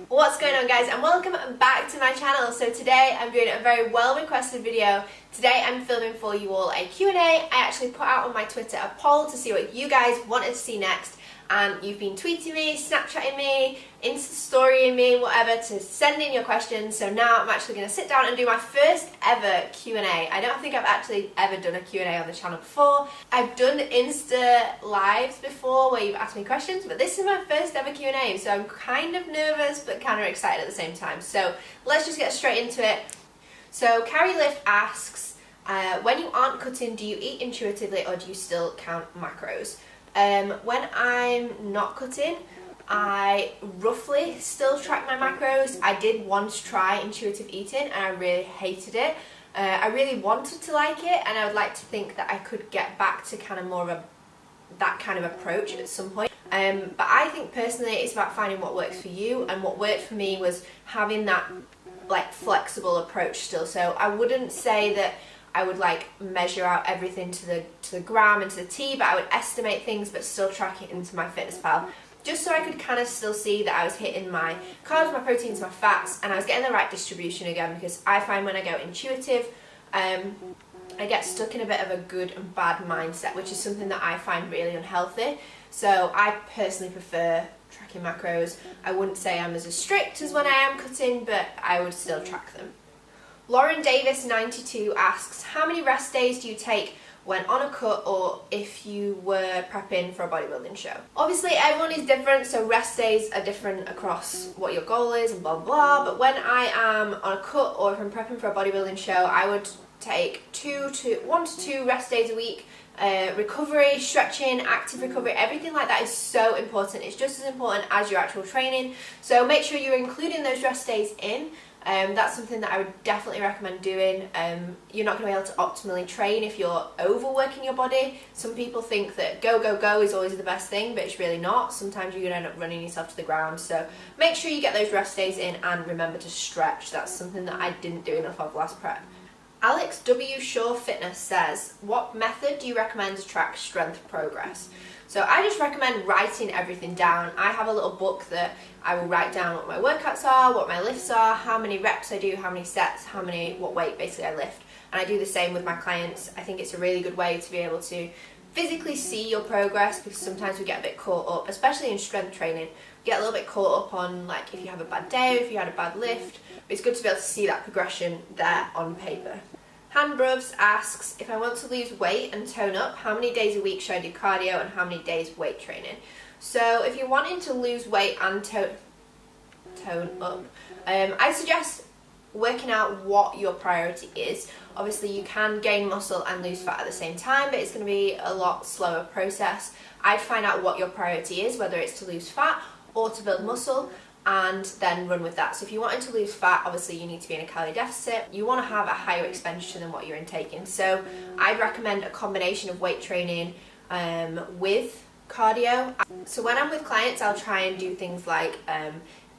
What's going on, guys, and welcome back to my channel. So today I'm doing a very well requested video. Today I'm filming for you all a Q&A. I actually put out on my Twitter a poll to see what you guys wanted to see next, and you've been tweeting me, Snapchatting me, Insta-storying me, whatever, to send in your questions. So now I'm actually going to sit down and do my first ever Q&A. I don't think I've actually ever done a Q&A on the channel before. I've done Insta lives before where you've asked me questions, but this is my first ever Q&A, so I'm kind of nervous but kind of excited at the same time. So let's just get straight into it. So Carrie Lift asks, when you aren't cutting, do you eat intuitively or do you still count macros? When I'm not cutting, I roughly still track my macros. I did once try intuitive eating and I really hated it. I really wanted to like it, and I would like to think that I could get back to kind of more of that kind of approach at some point. But I think personally it's about finding what works for you, and what worked for me was having that like flexible approach still. So I wouldn't say that I would like measure out everything to the gram and to the T, but I would estimate things but still track it into my FitnessPal, just so I could kind of still see that I was hitting my carbs, my proteins, my fats, and I was getting the right distribution again. Because I find when I go intuitive, I get stuck in a bit of a good and bad mindset, which is something that I find really unhealthy. So I personally prefer tracking macros. I wouldn't say I'm as strict as when I am cutting, but I would still track them. Lauren Davis 92 asks, how many rest days do you take when on a cut, or if you were prepping for a bodybuilding show? Obviously everyone is different, so rest days are different across what your goal is and blah blah, but when I am on a cut or if I'm prepping for a bodybuilding show, I would take 1 to 2 rest days a week. Recovery, stretching, active recovery, everything like that is so important. It's just as important as your actual training, so make sure you're including those rest days in. That's something that I would definitely recommend doing. You're not going to be able to optimally train if you're overworking your body. Some people think that go, go, go is always the best thing, but it's really not. Sometimes you're going to end up running yourself to the ground. So make sure you get those rest days in, and remember to stretch. That's something that I didn't do enough of last prep. Alex W. Shaw Fitness says, what method do you recommend to track strength progress? So I just recommend writing everything down. I have a little book that I will write down what my workouts are, what my lifts are, how many reps I do, how many sets, what weight basically I lift. And I do the same with my clients. I think it's a really good way to be able to physically see your progress, because sometimes we get a bit caught up, especially in strength training, we get a little bit caught up on like if you have a bad day, if you had a bad lift. But it's good to be able to see that progression there on paper. Han Bruvs asks, if I want to lose weight and tone up, how many days a week should I do cardio and how many days weight training? So if you're wanting to lose weight and tone up, I suggest working out what your priority is. Obviously you can gain muscle and lose fat at the same time, but it's going to be a lot slower process. I'd find out what your priority is, whether it's to lose fat or to build muscle, and then run with that. So if you're wanting to lose fat, obviously you need to be in a calorie deficit. You want to have a higher expenditure than what you're intaking. So I'd recommend a combination of weight training with cardio. So when I'm with clients, I'll try and do things like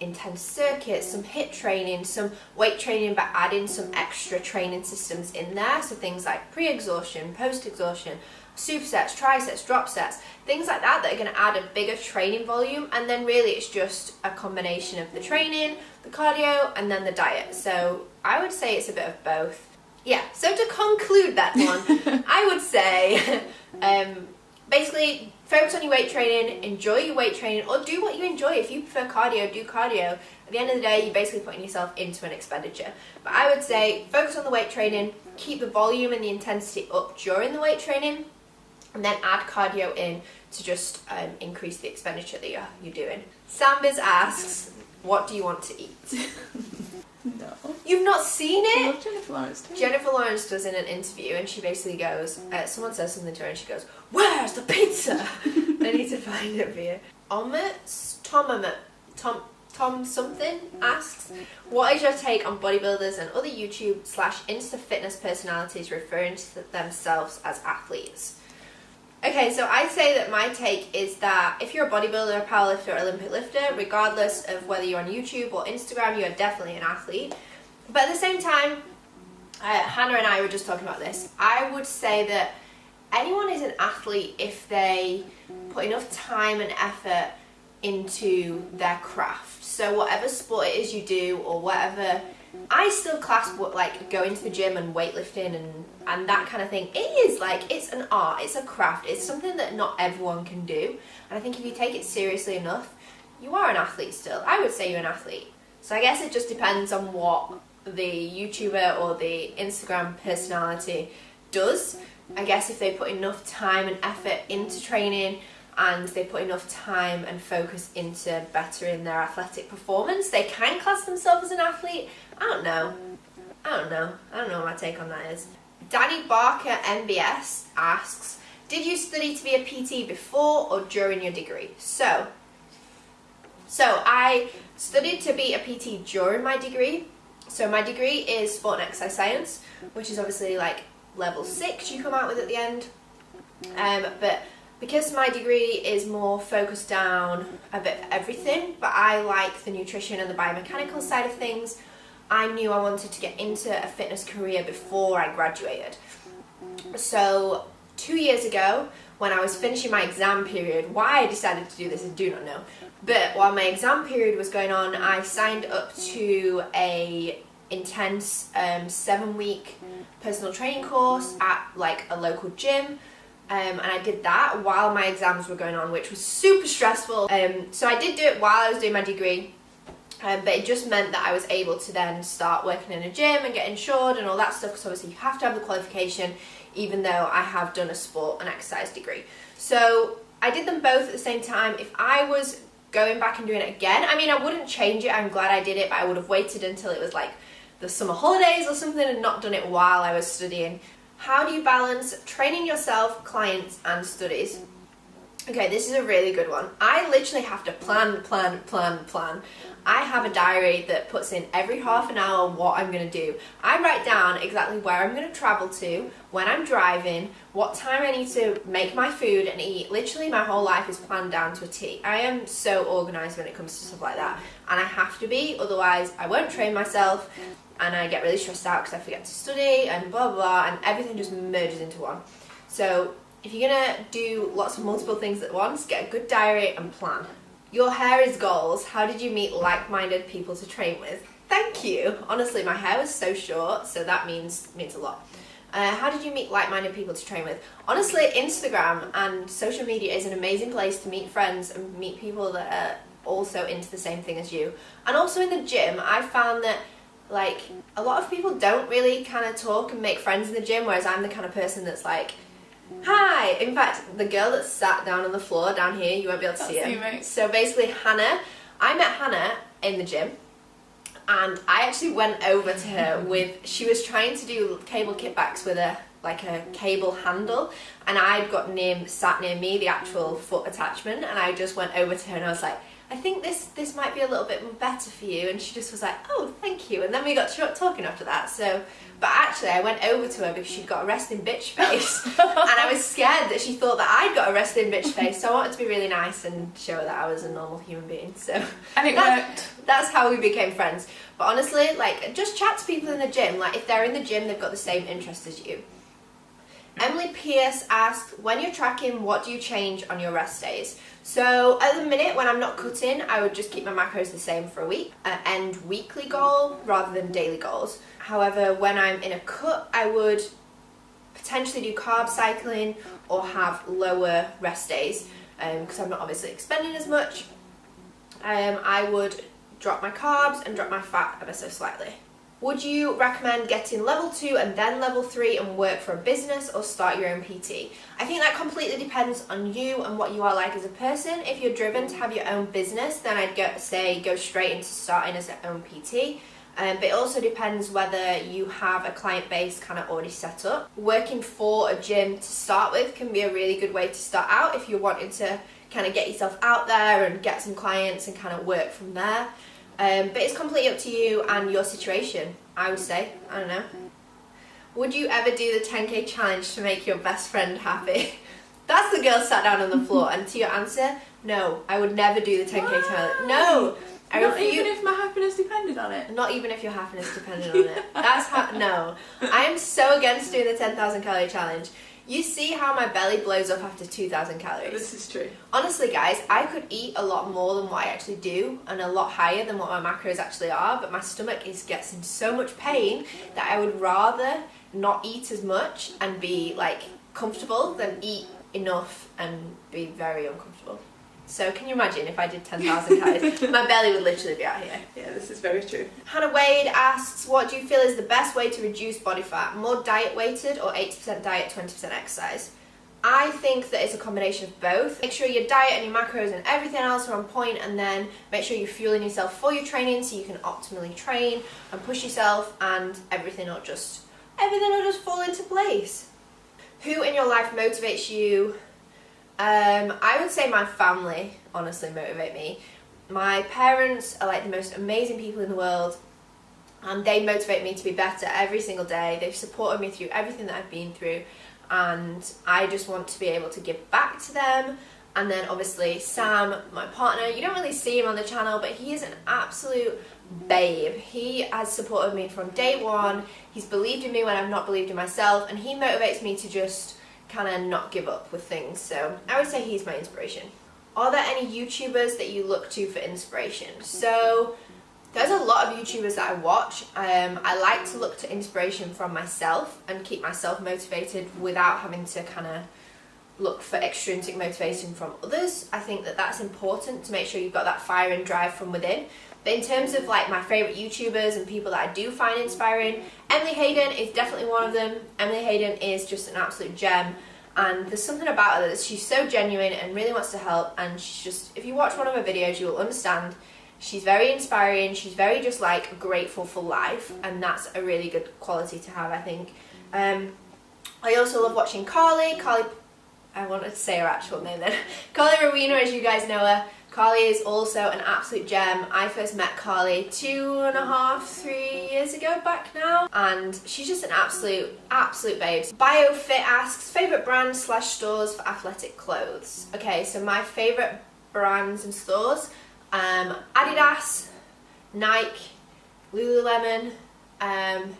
intense circuits, some HIIT training, some weight training, but adding some extra training systems in there. So things like pre-exhaustion, post-exhaustion, supersets, triceps, drop sets, things like that are going to add a bigger training volume. And then really it's just a combination of the training, the cardio, and then the diet. So I would say it's a bit of both. Yeah, so to conclude that one, I would say basically focus on your weight training, enjoy your weight training, or do what you enjoy. If you prefer cardio, do cardio. At the end of the day, you're basically putting yourself into an expenditure. But I would say focus on the weight training, keep the volume and the intensity up during the weight training, and then add cardio in to just increase the expenditure that you're doing. Sambiz asks, what do you want to eat? No. You've not seen it? I love Jennifer Lawrence too. Jennifer Lawrence does in an interview, and she basically goes, someone says something to her and she goes, where's the pizza? I need to find it for you. Tom something asks, what is your take on bodybuilders and other YouTube/Insta fitness personalities referring to themselves as athletes? Okay, so I'd say that my take is that if you're a bodybuilder, a powerlifter, or Olympic lifter, regardless of whether you're on YouTube or Instagram, you're definitely an athlete. But at the same time, Hannah and I were just talking about this. I would say that anyone is an athlete if they put enough time and effort into their craft. So whatever sport it is you do, or whatever, I still class what, like, going to the gym and weightlifting and that kind of thing. It is like, it's an art, it's a craft, it's something that not everyone can do. And I think if you take it seriously enough, you are an athlete still. I would say you're an athlete. So I guess it just depends on what the YouTuber or the Instagram personality does. I guess if they put enough time and effort into training, and they put enough time and focus into bettering their athletic performance, they can class themselves as an athlete. I don't know what my take on that is. Danny Barker MBS asks, did you study to be a PT before or during your degree? So I studied to be a PT during my degree. So my degree is Sport and Exercise Science, which is obviously like level 6 you come out with at the end. But because my degree is more focused down a bit of everything, but I like the nutrition and the biomechanical side of things, I knew I wanted to get into a fitness career before I graduated. So 2 years ago, when I was finishing my exam period, why I decided to do this I do not know, but while my exam period was going on, I signed up to a intense 7-week personal training course at like a local gym. And I did that while my exams were going on, which was super stressful. So I did do it while I was doing my degree, but it just meant that I was able to then start working in a gym and get insured and all that stuff, because obviously you have to have the qualification, even though I have done a sport and exercise degree. So I did them both at the same time. If I was going back and doing it again, I mean, I wouldn't change it, I'm glad I did it, but I would have waited until it was like the summer holidays or something and not done it while I was studying. How do you balance training yourself, clients, and studies? Okay, this is a really good one. I literally have to plan. I have a diary that puts in every half an hour what I'm going to do. I write down exactly where I'm going to travel to, when I'm driving, what time I need to make my food and eat. Literally my whole life is planned down to a T. I am so organised when it comes to stuff like that. And I have to be, otherwise I won't train myself. And I get really stressed out because I forget to study and blah blah, and everything just merges into one. So if you're gonna do lots of multiple things at once, get a good diary and plan. Your hair is goals. How did you meet like-minded people to train with? Thank you. Honestly, my hair was so short, so that means a lot. How did you meet like-minded people to train with? Honestly, Instagram and social media is an amazing place to meet friends and meet people that are also into the same thing as you. And also in the gym, I found that like a lot of people don't really kind of talk and make friends in the gym, whereas I'm the kind of person that's like, hi. In fact, the girl that sat down on the floor down here, you won't be able to see her. So basically Hannah, I met Hannah in the gym, and I actually went over to her with, she was trying to do cable kickbacks with a cable handle, and I'd got sat near me, the actual foot attachment, and I just went over to her and I was like, I think this might be a little bit better for you, and she just was like, oh, thank you, and then we got talking after that. So, but actually I went over to her because she'd got a resting bitch face, and I was scared that she thought that I'd got a resting bitch face, so I wanted to be really nice and show her that I was a normal human being. So, and it worked. That's how we became friends. But honestly, like, just chat to people in the gym. Like, if they're in the gym, they've got the same interests as you. Emily Pierce asked, when you're tracking, what do you change on your rest days? So at the minute, when I'm not cutting, I would just keep my macros the same for a week and weekly goal rather than daily goals. However, when I'm in a cut, I would potentially do carb cycling or have lower rest days because I'm not obviously expending as much. I would drop my carbs and drop my fat ever so slightly. Would you recommend getting level 2 and then level 3 and work for a business, or start your own PT? I think that completely depends on you and what you are like as a person. If you're driven to have your own business, then I'd go straight into starting as your own PT. But it also depends whether you have a client base kind of already set up. Working for a gym to start with can be a really good way to start out if you're wanting to kind of get yourself out there and get some clients and kind of work from there. But it's completely up to you and your situation, I would say. I don't know. Would you ever do the 10k challenge to make your best friend happy? That's the girl sat down on the floor. And to your answer, no, I would never do the 10k challenge. No. Not even if my happiness depended on it? Not even if your happiness depended on it. That's how, no. I am so against doing the 10,000 calorie challenge. You see how my belly blows up after 2,000 calories. This is true. Honestly, guys, I could eat a lot more than what I actually do and a lot higher than what my macros actually are, but my stomach gets in so much pain that I would rather not eat as much and be like comfortable than eat enough and be very uncomfortable. So can you imagine if I did 10,000 calories? My belly would literally be out here. Yeah, this is very true. Hannah Wade asks, what do you feel is the best way to reduce body fat? More diet weighted or 80% diet, 20% exercise? I think that it's a combination of both. Make sure your diet and your macros and everything else are on point, and then make sure you're fueling yourself for your training so you can optimally train and push yourself, and everything will just fall into place. Who in your life motivates you? I would say my family honestly motivate me. My parents are like the most amazing people in the world, and they motivate me to be better every single day. They've supported me through everything that I've been through, and I just want to be able to give back to them. And then obviously Sam, my partner, you don't really see him on the channel, but he is an absolute babe. He has supported me from day one. He's believed in me when I've not believed in myself, and he motivates me to just kind of not give up with things. So I would say he's my inspiration. Are there any YouTubers that you look to for inspiration? So there's a lot of YouTubers that I watch. I like to look to inspiration from myself and keep myself motivated without having to kind of look for extrinsic motivation from others. I think that that's important to make sure you've got that fire and drive from within. But in terms of like my favourite YouTubers and people that I do find inspiring, Emily Hayden is definitely one of them. Emily Hayden is just an absolute gem, and there's something about her that she's so genuine and really wants to help, and she's just, if you watch one of her videos you will understand, she's very inspiring, she's very just like grateful for life, and that's a really good quality to have, I think. I also love watching Carly, I wanted to say her actual name then. Carly Rowena, as you guys know her. Carly is also an absolute gem. I first met Carly 2.5-3 years ago back now, and she's just an absolute babe. BioFit asks, favourite brands / stores for athletic clothes? Okay, so my favourite brands and stores, Adidas, Nike, Lululemon,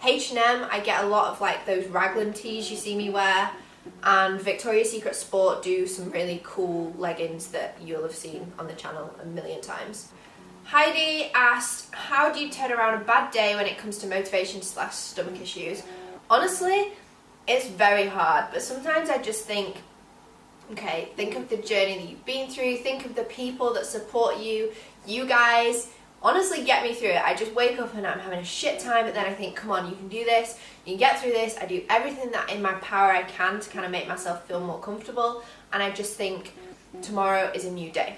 H&M. I get a lot of like those raglan tees you see me wear. And Victoria's Secret Sport do some really cool leggings that you'll have seen on the channel a million times. Heidi asked, how do you turn around a bad day when it comes to motivation / stomach issues? Honestly, it's very hard, but sometimes I just think, okay, think of the journey that you've been through, think of the people that support you. You guys honestly get me through it. I just wake up and I'm having a shit time, but then I think, come on, you can do this, you can get through this. I do everything that in my power I can to kind of make myself feel more comfortable, and I just think tomorrow is a new day.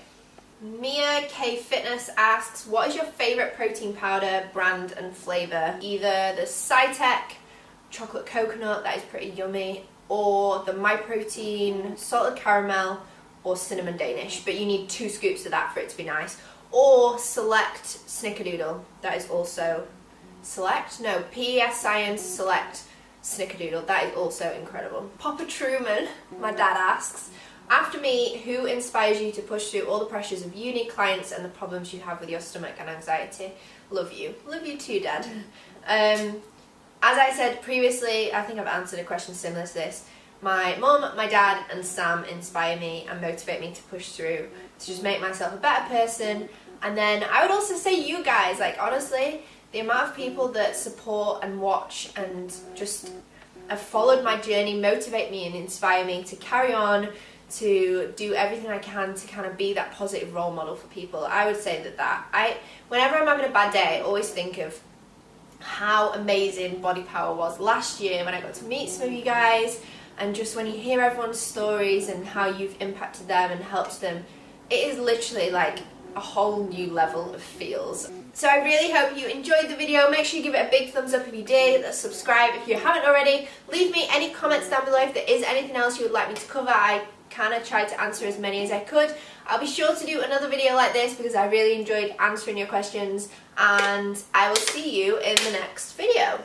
Mia K Fitness asks, what is your favourite protein powder, brand and flavour? Either the Cytec chocolate coconut, that is pretty yummy, or the MyProtein salted caramel or cinnamon Danish, but you need 2 scoops of that for it to be nice. Or Select Snickerdoodle, that is also PES Science Select Snickerdoodle, that is also incredible. Papa Truman, my dad asks, after me, who inspires you to push through all the pressures of uni, clients and the problems you have with your stomach and anxiety? Love you too, Dad. As I said previously, I think I've answered a question similar to this. My mum, my dad and Sam inspire me and motivate me to push through, to just make myself a better person. And then I would also say you guys, like honestly, the amount of people that support and watch and just have followed my journey motivate me and inspire me to carry on, to do everything I can to kind of be that positive role model for people. I would say that whenever I'm having a bad day, I always think of how amazing Body Power was last year when I got to meet some of you guys, and just when you hear everyone's stories and how you've impacted them and helped them, it is literally like a whole new level of feels. So I really hope you enjoyed the video. Make sure you give it a big thumbs up if you did, subscribe if you haven't already, leave me any comments down below if there is anything else you would like me to cover. I kind of tried to answer as many as I could. I'll be sure to do another video like this because I really enjoyed answering your questions, and I will see you in the next video.